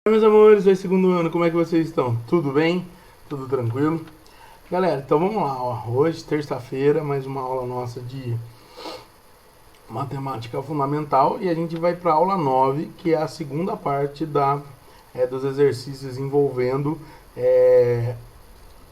Meus amores, oi segundo ano, como é que vocês estão? Tudo bem? Tudo tranquilo? Galera, então vamos lá, ó. Hoje, terça-feira, mais uma aula nossa de matemática fundamental e a gente vai para a aula 9, que é a segunda parte dos exercícios envolvendo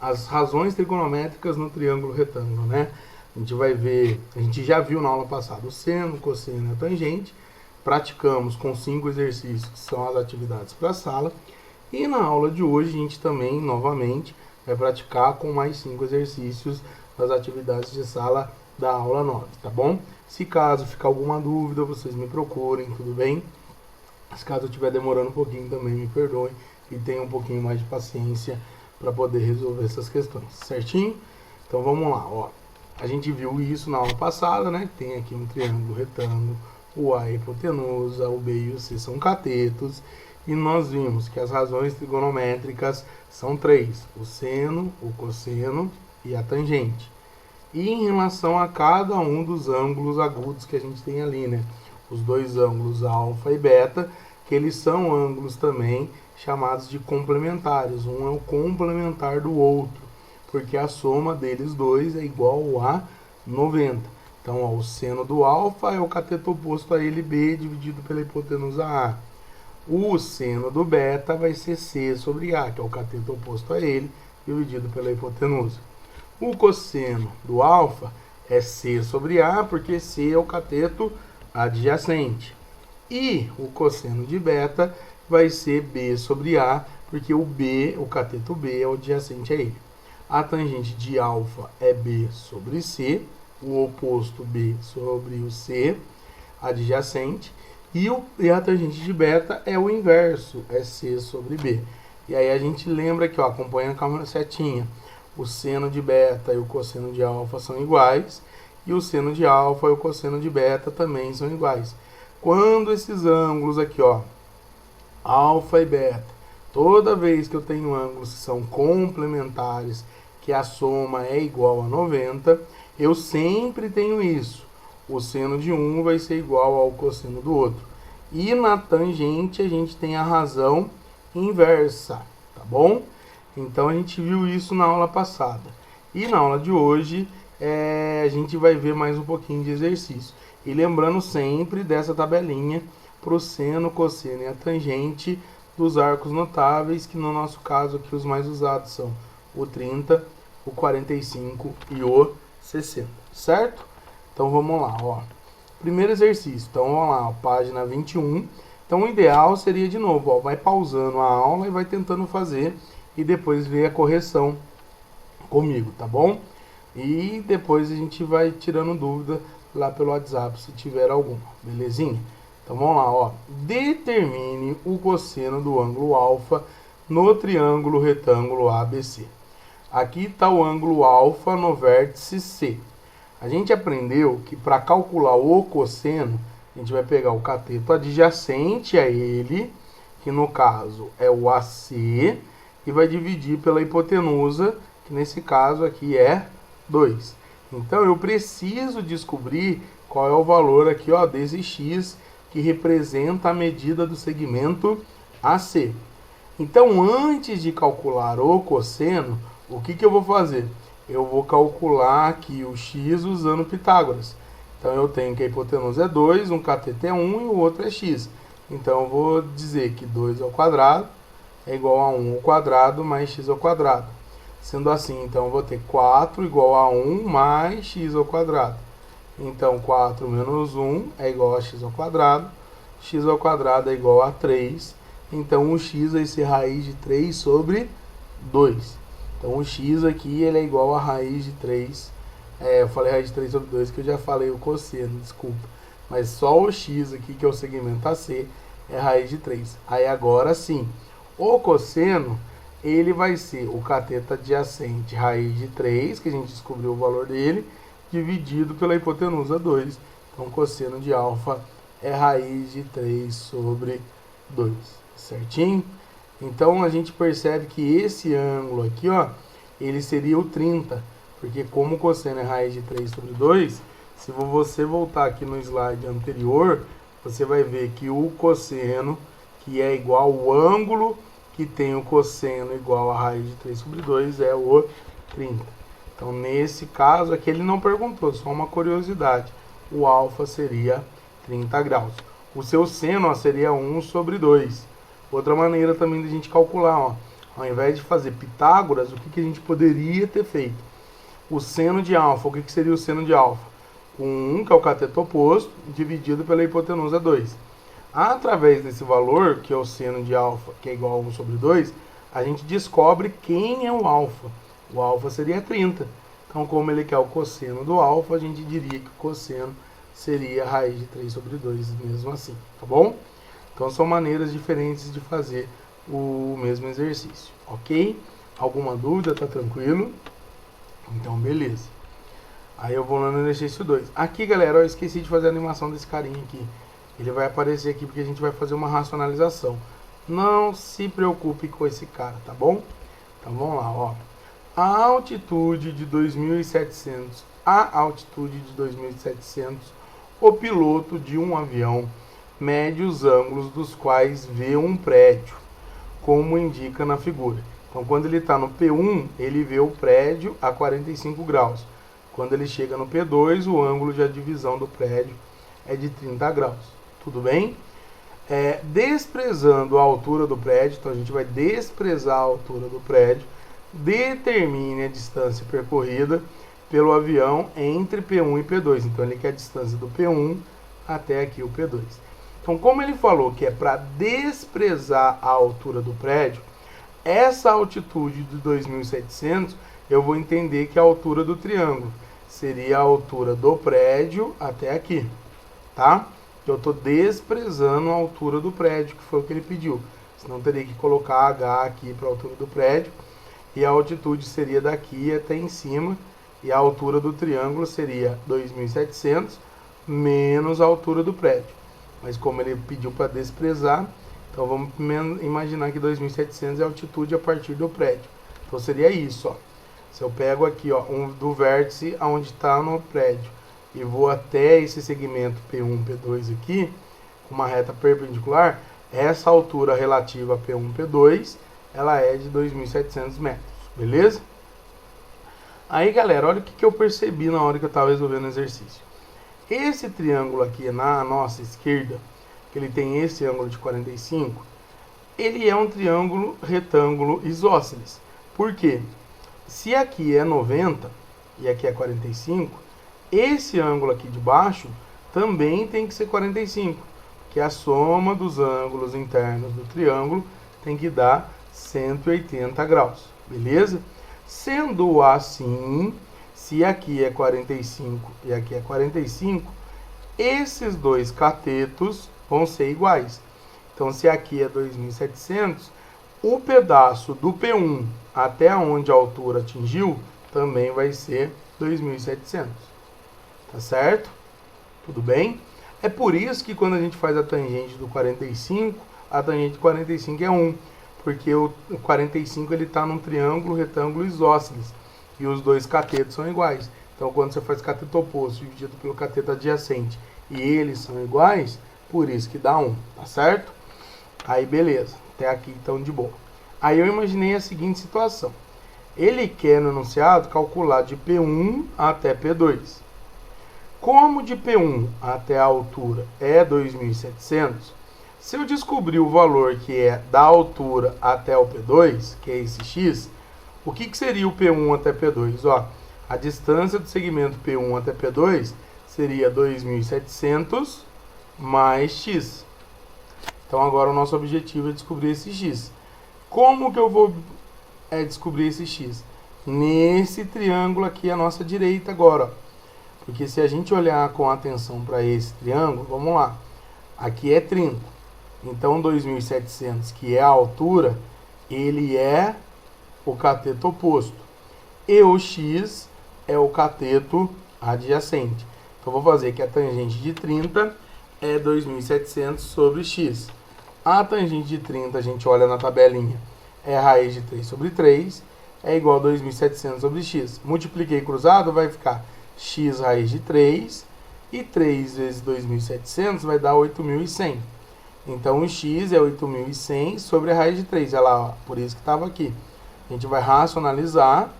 as razões trigonométricas no triângulo retângulo, né? A gente vai ver, a gente já viu na aula passada o seno, o cosseno e a tangente. Praticamos com 5 exercícios, que são as atividades para a sala. E na aula de hoje a gente também, novamente, vai praticar com mais 5 exercícios das atividades de sala da aula 9, tá bom? Se caso ficar alguma dúvida, vocês me procurem, tudo bem? Se caso eu estiver demorando um pouquinho também, me perdoem e tenham um pouquinho mais de paciência para poder resolver essas questões, certinho? Então vamos lá, ó. A gente viu isso na aula passada, né? Tem aqui um triângulo retângulo, o A é hipotenusa, o B e o C são catetos, e nós vimos que as razões trigonométricas são 3, o seno, o cosseno e a tangente. E em relação a cada um dos ângulos agudos que a gente tem ali, né? Os dois ângulos alfa e beta, que eles são ângulos também chamados de complementares. Um é o complementar do outro, porque a soma deles dois é igual a 90. Então, ó, o seno do alfa é o cateto oposto a ele, B, dividido pela hipotenusa A. O seno do beta vai ser C sobre A, que é o cateto oposto a ele, dividido pela hipotenusa. O cosseno do alfa é C sobre A, porque C é o cateto adjacente. E o cosseno de beta vai ser B sobre A, porque o B, o cateto B, é o adjacente a ele. A tangente de alfa é B sobre C, o oposto B sobre o C, adjacente, e a tangente de beta é o inverso, é C sobre B. E aí a gente lembra que, ó, acompanhando com a setinha, o seno de beta e o cosseno de alfa são iguais, e o seno de alfa e o cosseno de beta também são iguais. Quando esses ângulos aqui, ó, alfa e beta, toda vez que eu tenho ângulos que são complementares, que a soma é igual a 90, eu sempre tenho isso. O seno de um vai ser igual ao cosseno do outro. E na tangente a gente tem a razão inversa, tá bom? Então a gente viu isso na aula passada. E na aula de hoje a gente vai ver mais um pouquinho de exercício. E lembrando sempre dessa tabelinha para o seno, cosseno e a tangente dos arcos notáveis, que no nosso caso aqui os mais usados são o 30, o 45 e o 60, certo? Então vamos lá, ó. Primeiro exercício, então vamos lá, ó, página 21. Então o ideal seria de novo, ó, vai pausando a aula e vai tentando fazer e depois ver a correção comigo, tá bom? E depois a gente vai tirando dúvida lá pelo WhatsApp se tiver alguma, belezinha? Então vamos lá, ó. Determine o cosseno do ângulo alfa no triângulo retângulo ABC. Aqui está o ângulo alfa no vértice C. A gente aprendeu que para calcular o cosseno, a gente vai pegar o cateto adjacente a ele, que no caso é o AC, e vai dividir pela hipotenusa, que nesse caso aqui é 2. Então eu preciso descobrir qual é o valor aqui, ó, desse x, que representa a medida do segmento AC. Então, antes de calcular o cosseno, o que eu vou fazer? Eu vou calcular aqui o x usando Pitágoras. Então, eu tenho que a hipotenusa é 2, um cateto é 1 e o outro é x. Então, eu vou dizer que 2 ao quadrado é igual a 1 ao quadrado mais x ao quadrado. Sendo assim, então, eu vou ter 4 igual a 1 mais x ao quadrado. Então, 4 menos 1 é igual a x ao quadrado é igual a 3. Então, o x vai ser raiz de 3 sobre 2. Então, o x aqui ele é igual a raiz de 3. Eu falei raiz de 3 sobre 2, que eu já falei o cosseno, desculpa. Mas só o x aqui, que é o segmento AC, é raiz de 3. Aí, agora sim, o cosseno, ele vai ser o cateto adjacente raiz de 3, que a gente descobriu o valor dele, dividido pela hipotenusa 2. Então, o cosseno de alfa é raiz de 3 sobre 2. Certinho? Então a gente percebe que esse ângulo aqui, ó, ele seria o 30, porque como o cosseno é raiz de 3 sobre 2, se você voltar aqui no slide anterior, você vai ver que o cosseno, que é igual ao ângulo que tem o cosseno igual a raiz de 3 sobre 2, é o 30. Então, nesse caso aqui, ele não perguntou, só uma curiosidade. O alfa seria 30 graus. O seu seno, ó, seria 1 sobre 2. Outra maneira também de a gente calcular, ó, ao invés de fazer Pitágoras, o que a gente poderia ter feito? O seno de alfa, o que seria o seno de alfa? Com 1, que é o cateto oposto, dividido pela hipotenusa 2. Através desse valor, que é o seno de alfa, que é igual a 1 sobre 2, a gente descobre quem é o alfa. O alfa seria 30. Então, como ele quer o cosseno do alfa, a gente diria que o cosseno seria a raiz de 3 sobre 2, mesmo assim, tá bom? Então, são maneiras diferentes de fazer o mesmo exercício, ok? Alguma dúvida? Tá tranquilo? Então, beleza. Aí eu vou lá no exercício 2. Aqui, galera, eu esqueci de fazer a animação desse carinha aqui. Ele vai aparecer aqui porque a gente vai fazer uma racionalização. Não se preocupe com esse cara, tá bom? Então, vamos lá, ó. A altitude de 2.700, a altitude de 2.700, o piloto de um avião mede os ângulos dos quais vê um prédio, como indica na figura. Então, quando ele está no P1, ele vê o prédio a 45 graus. Quando ele chega no P2, o ângulo de divisão do prédio é de 30 graus. Tudo bem? Desprezando a altura do prédio, então a gente vai desprezar a altura do prédio, determine a distância percorrida pelo avião entre P1 e P2. Então ele quer a distância do P1 até aqui o P2. Então, como ele falou que é para desprezar a altura do prédio, essa altitude de 2.700, eu vou entender que a altura do triângulo seria a altura do prédio até aqui, tá? Eu estou desprezando a altura do prédio, que foi o que ele pediu. Senão teria que colocar H aqui para a altura do prédio. E a altitude seria daqui até em cima. E a altura do triângulo seria 2.700 menos a altura do prédio. Mas como ele pediu para desprezar, então vamos imaginar que 2.700 é a altitude a partir do prédio. Então seria isso, ó. Se eu pego aqui, ó, do vértice onde está no prédio, e vou até esse segmento P1, P2 aqui, com uma reta perpendicular, essa altura relativa a P1, P2, ela é de 2.700 metros, beleza? Aí, galera, olha o que eu percebi na hora que eu estava resolvendo o exercício. Esse triângulo aqui na nossa esquerda, que ele tem esse ângulo de 45, ele é um triângulo retângulo isósceles. Por quê? Se aqui é 90 e aqui é 45, esse ângulo aqui de baixo também tem que ser 45, que a soma dos ângulos internos do triângulo tem que dar 180 graus, beleza? Sendo assim, se aqui é 45 e aqui é 45, esses dois catetos vão ser iguais. Então, se aqui é 2.700, o pedaço do P1 até onde a altura atingiu também vai ser 2.700. Tá certo? Tudo bem? É por isso que quando a gente faz a tangente do 45, a tangente do 45 é 1. Porque o 45 ele está num triângulo retângulo isósceles. E os dois catetos são iguais. Então, quando você faz cateto oposto dividido pelo cateto adjacente e eles são iguais, por isso que dá 1. Tá certo? Aí, beleza. Até aqui, então, de boa. Aí eu imaginei a seguinte situação. Ele quer no enunciado calcular de P1 até P2. Como de P1 até a altura é 2.700, se eu descobrir o valor que é da altura até o P2, que é esse x, o que seria o P1 até P2? Ó, a distância do segmento P1 até P2 seria 2.700 mais x. Então agora o nosso objetivo é descobrir esse x. Como que eu vou descobrir esse x? Nesse triângulo aqui à nossa direita agora, ó. Porque se a gente olhar com atenção para esse triângulo, vamos lá. Aqui é 30. Então, 2.700, que é a altura, ele é o cateto oposto. E o x é o cateto adjacente. Então, vou fazer que a tangente de 30 é 2.700 sobre x. A tangente de 30, a gente olha na tabelinha, é a raiz de 3 sobre 3, é igual a 2.700 sobre x. Multipliquei cruzado, vai ficar x raiz de 3, e 3 vezes 2.700 vai dar 8.100. Então o x é 8.100 sobre a raiz de 3. Olha lá, ó, por isso que estava aqui. A gente vai racionalizar.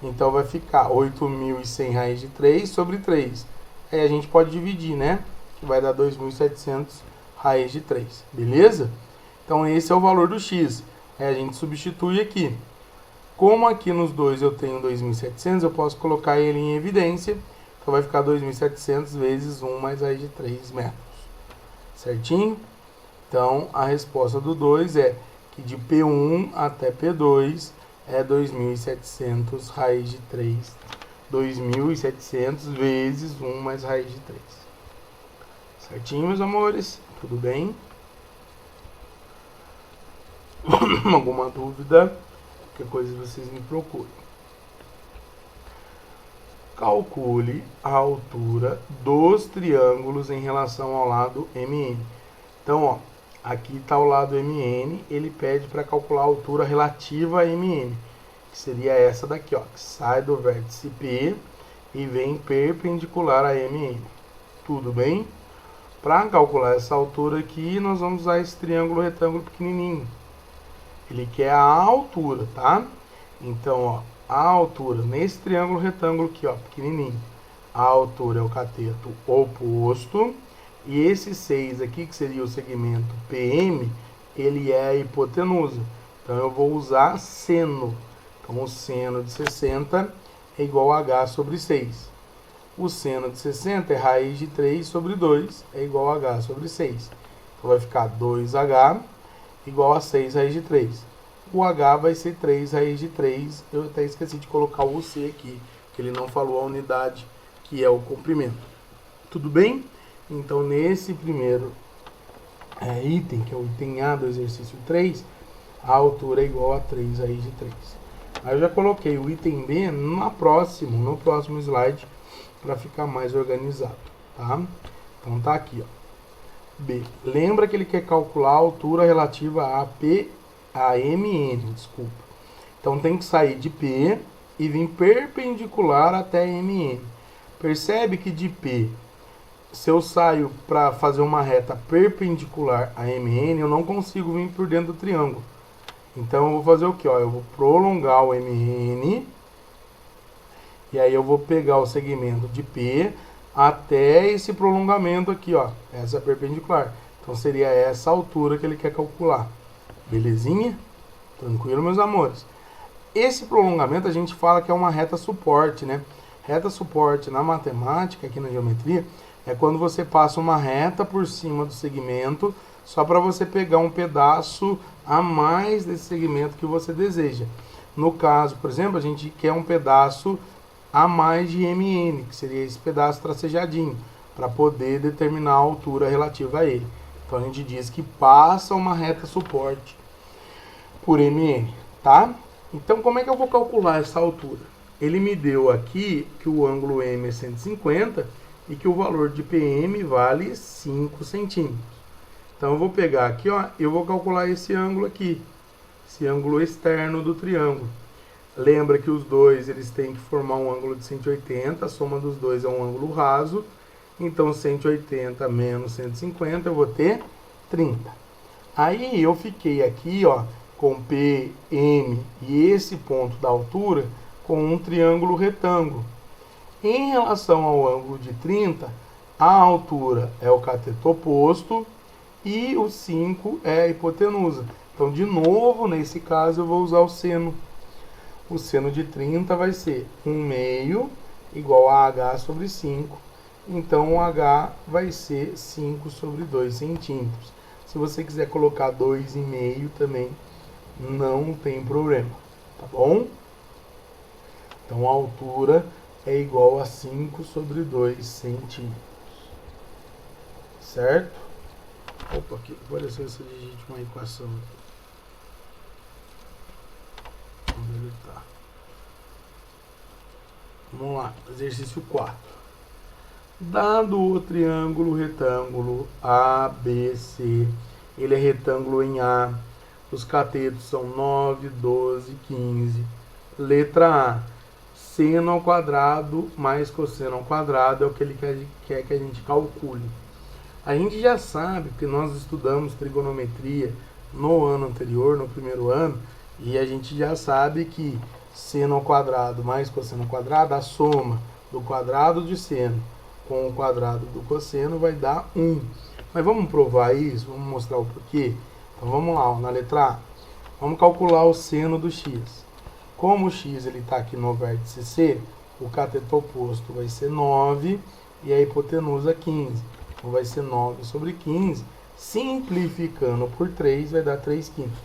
Então vai ficar 8.100 raiz de 3 sobre 3. Aí a gente pode dividir, né? Que vai dar 2.700 raiz de 3. Beleza? Então esse é o valor do x. Aí a gente substitui aqui. Como aqui nos dois eu tenho 2.700, eu posso colocar ele em evidência. Então vai ficar 2.700 vezes 1 mais raiz de 3 metros. Certinho? Então a resposta do 2 é que de P1 até P2 é 2.700 raiz de 3. 2.700 vezes 1 mais raiz de 3. Certinho, meus amores? Tudo bem? Alguma dúvida? Qualquer coisa vocês me procurem. Calcule a altura dos triângulos em relação ao lado MN. Então, ó, aqui está o lado MN, ele pede para calcular a altura relativa a MN, que seria essa daqui, ó, que sai do vértice P e vem perpendicular a MN. Tudo bem? Para calcular essa altura aqui, nós vamos usar esse triângulo retângulo pequenininho. Ele quer a altura, tá? Então, ó, a altura nesse triângulo retângulo aqui, ó, pequenininho. A altura é o cateto oposto. E esse 6 aqui, que seria o segmento PM, ele é a hipotenusa. Então, eu vou usar seno. Então, o seno de 60 é igual a H sobre 6. O seno de 60 é raiz de 3 sobre 2, é igual a H sobre 6. Então, vai ficar 2H igual a 6 raiz de 3. O H vai ser 3 raiz de 3. Eu até esqueci de colocar o C aqui, que ele não falou a unidade, que é o comprimento. Tudo bem? Então, nesse primeiro item, que é o item A do exercício 3, a altura é igual a 3 raiz de 3. Aí eu já coloquei o item B no próximo slide, para ficar mais organizado, tá? Então, tá aqui, ó. B. Lembra que ele quer calcular a altura relativa a MN, desculpa. Então, tem que sair de P e vir perpendicular até MN. Percebe que de P, se eu saio para fazer uma reta perpendicular a MN, eu não consigo vir por dentro do triângulo. Então, eu vou fazer o que? Eu vou prolongar o MN. E aí eu vou pegar o segmento de P até esse prolongamento aqui, ó. Essa perpendicular. Então, seria essa altura que ele quer calcular. Belezinha? Tranquilo, meus amores? Esse prolongamento a gente fala que é uma reta suporte, né? Reta suporte na matemática, aqui na geometria, é quando você passa uma reta por cima do segmento só para você pegar um pedaço a mais desse segmento que você deseja. No caso, por exemplo, a gente quer um pedaço a mais de MN, que seria esse pedaço tracejadinho, para poder determinar a altura relativa a ele. Então a gente diz que passa uma reta suporte por MN, tá? Então como é que eu vou calcular essa altura? Ele me deu aqui que o ângulo M é 150 e que o valor de PM vale 5 centímetros. Então eu vou pegar aqui, ó, eu vou calcular esse ângulo aqui, esse ângulo externo do triângulo. Lembra que os dois eles têm que formar um ângulo de 180, a soma dos dois é um ângulo raso. Então 180 menos 150 eu vou ter 30. Aí eu fiquei aqui, ó, com P, M e esse ponto da altura com um triângulo retângulo. Em relação ao ângulo de 30, a altura é o cateto oposto e o 5 é a hipotenusa. Então, de novo, nesse caso, eu vou usar o seno. O seno de 30 vai ser 1/2 igual a H sobre 5. Então, o H vai ser 5 sobre 2 centímetros. Se você quiser colocar 2,5 também, não tem problema, tá bom? Então, a altura é igual a 5 sobre 2 centímetros. Certo? Opa, aqui apareceu essa digite uma equação aqui. Onde ele tá? Vamos lá, exercício 4. Dado o triângulo retângulo ABC, ele é retângulo em A, os catetos são 9, 12, 15. Letra A, seno ao quadrado mais cosseno ao quadrado é o que ele quer que a gente calcule. A gente já sabe, porque nós estudamos trigonometria no ano anterior, no primeiro ano, e a gente já sabe que seno ao quadrado mais cosseno ao quadrado, a soma do quadrado de seno com o quadrado do cosseno vai dar 1. Mas vamos provar isso, vamos mostrar o porquê. Então vamos lá, ó, na letra A, vamos calcular o seno do x. Como o x está aqui no vértice C, o cateto oposto vai ser 9 e a hipotenusa 15. Então vai ser 9 sobre 15, simplificando por 3 vai dar 3 quintos.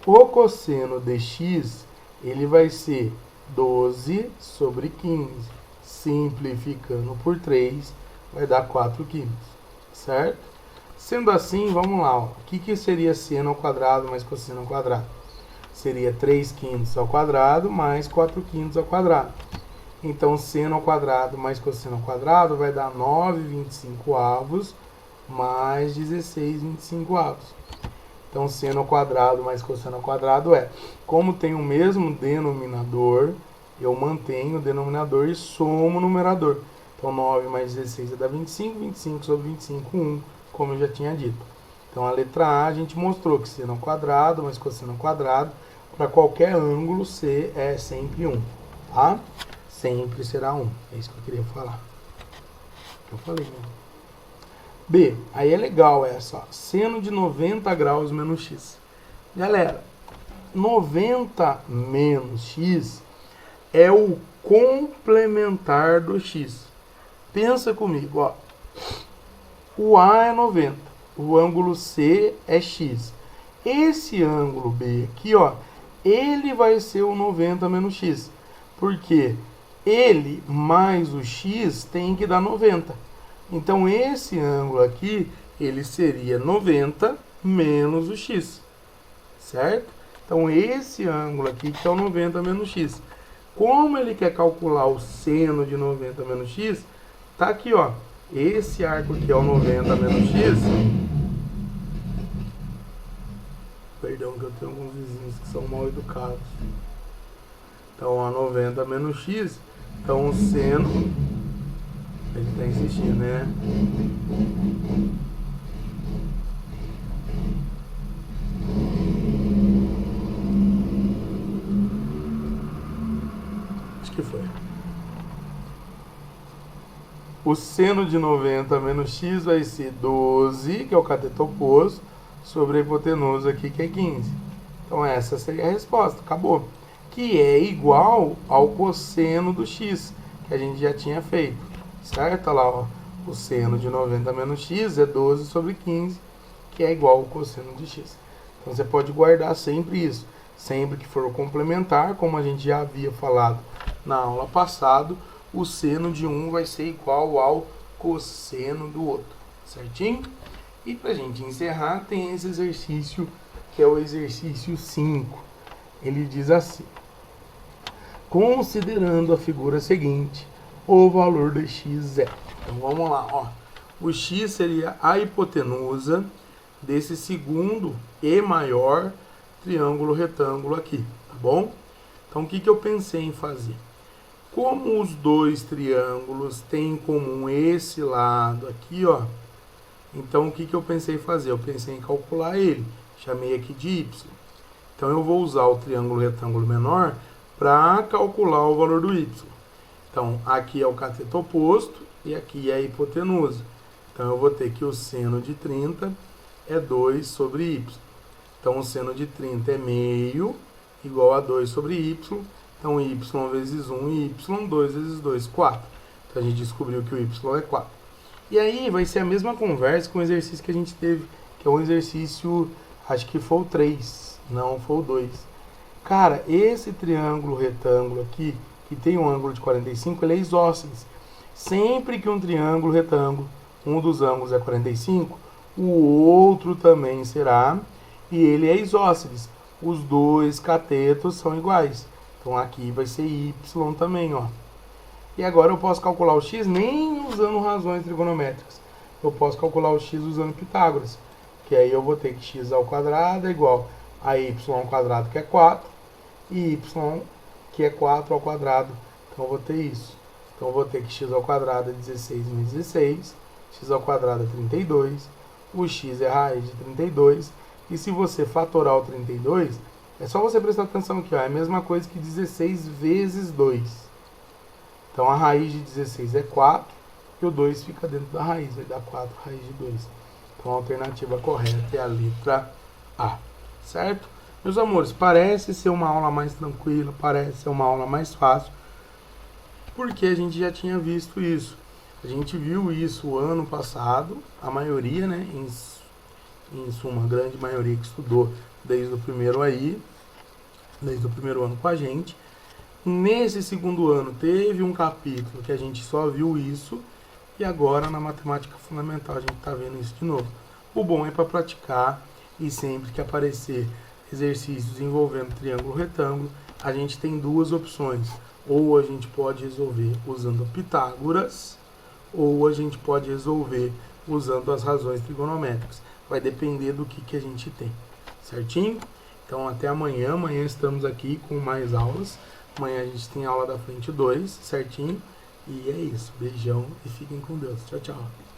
O cosseno de x, ele vai ser 12 sobre 15, simplificando por 3 vai dar 4 quintos, certo? Sendo assim, vamos lá, ó. O que seria seno ao quadrado mais cosseno ao quadrado? Seria 3 quintos ao quadrado mais 4 quintos ao quadrado. Então, seno ao quadrado mais cosseno ao quadrado vai dar 9,25 mais 16,25. Então, seno ao quadrado mais cosseno ao quadrado como tem o mesmo denominador, eu mantenho o denominador e somo o numerador. Então, 9 mais 16 vai dar 25, 25 sobre 25, 1, como eu já tinha dito. Então, a letra A a gente mostrou que seno ao quadrado mais cosseno ao quadrado, para qualquer ângulo, C é sempre 1, tá? Sempre será 1. É isso que eu queria falar. Eu falei, né? B, aí é legal essa, ó. Seno de 90 graus menos x. Galera, 90 menos x é o complementar do x. Pensa comigo, ó. O A é 90, o ângulo C é x. Esse ângulo B aqui, ó, ele vai ser o 90 menos x. Porque ele mais o x tem que dar 90. Então, esse ângulo aqui, ele seria 90 menos o x, certo? Então, esse ângulo aqui que é o 90 menos x. Como ele quer calcular o seno de 90 menos x, tá aqui, ó. Esse arco aqui é o 90 menos x. Perdão que eu tenho alguns vizinhos que são mal educados. Então, a 90 menos x. Então, o seno, ele está insistindo, né? Acho que foi. O seno de 90 menos x vai ser 12, que é o cateto oposto, sobre a hipotenusa aqui, que é 15. Então, essa seria a resposta. Acabou. Que é igual ao cosseno do x, que a gente já tinha feito, certo? Olha lá, ó, o seno de 90 menos x é 12 sobre 15, que é igual ao cosseno de x. Então, você pode guardar sempre isso. Sempre que for complementar, como a gente já havia falado na aula passada, o seno de um vai ser igual ao cosseno do outro, certinho? E para a gente encerrar, tem esse exercício, que é o exercício 5. Ele diz assim: considerando a figura seguinte, o valor de x é. Então vamos lá, ó. O x seria a hipotenusa desse segundo e maior triângulo retângulo aqui, tá bom? Então o que eu pensei em fazer? Como os dois triângulos têm em comum esse lado aqui, ó. Então o que eu pensei em fazer? Eu pensei em calcular ele. Chamei aqui de y. Então eu vou usar o triângulo retângulo menor para calcular o valor do y. Então, aqui é o cateto oposto e aqui é a hipotenusa. Então, eu vou ter que o seno de 30 é 2 sobre y. Então, o seno de 30 é meio, igual a 2 sobre y. Então, y vezes 1 e y, 2 vezes 2, 4. Então, a gente descobriu que o y é 4. E aí, vai ser a mesma conversa com o exercício que a gente teve, que é um exercício, acho que foi o 3, não foi o 2. Cara, esse triângulo retângulo aqui, que tem um ângulo de 45, ele é isósceles. Sempre que um triângulo retângulo, um dos ângulos é 45, o outro também será, e ele é isósceles. Os dois catetos são iguais. Então aqui vai ser y também, ó. E agora eu posso calcular o x nem usando razões trigonométricas. Eu posso calcular o x usando Pitágoras. Que aí eu vou ter que x ao quadrado é igual a y ao quadrado, que é 4, e y, que é 4 ao quadrado. Então eu vou ter isso. Então eu vou ter que x ao quadrado é 16 menos 16, x ao quadrado é 32, o x é a raiz de 32, e se você fatorar o 32, é só você prestar atenção aqui, ó, é a mesma coisa que 16 vezes 2. Então a raiz de 16 é 4, e o 2 fica dentro da raiz, vai dar 4 raiz de 2. Então a alternativa correta é a letra A, certo? Meus amores, parece ser uma aula mais tranquila, parece ser uma aula mais fácil, porque a gente já tinha visto isso. A gente viu isso ano passado, a maioria, né, em suma, a grande maioria que estudou desde o primeiro ano com a gente. Nesse segundo ano teve um capítulo que a gente só viu isso, e agora na matemática fundamental a gente está vendo isso de novo. O bom é para praticar, e sempre que aparecer exercícios envolvendo triângulo retângulo, a gente tem duas opções. Ou a gente pode resolver usando Pitágoras, ou a gente pode resolver usando as razões trigonométricas. Vai depender do que a gente tem, certinho? Então até amanhã. Amanhã estamos aqui com mais aulas. Amanhã a gente tem aula da frente 2, certinho? E é isso. Beijão e fiquem com Deus. Tchau, tchau.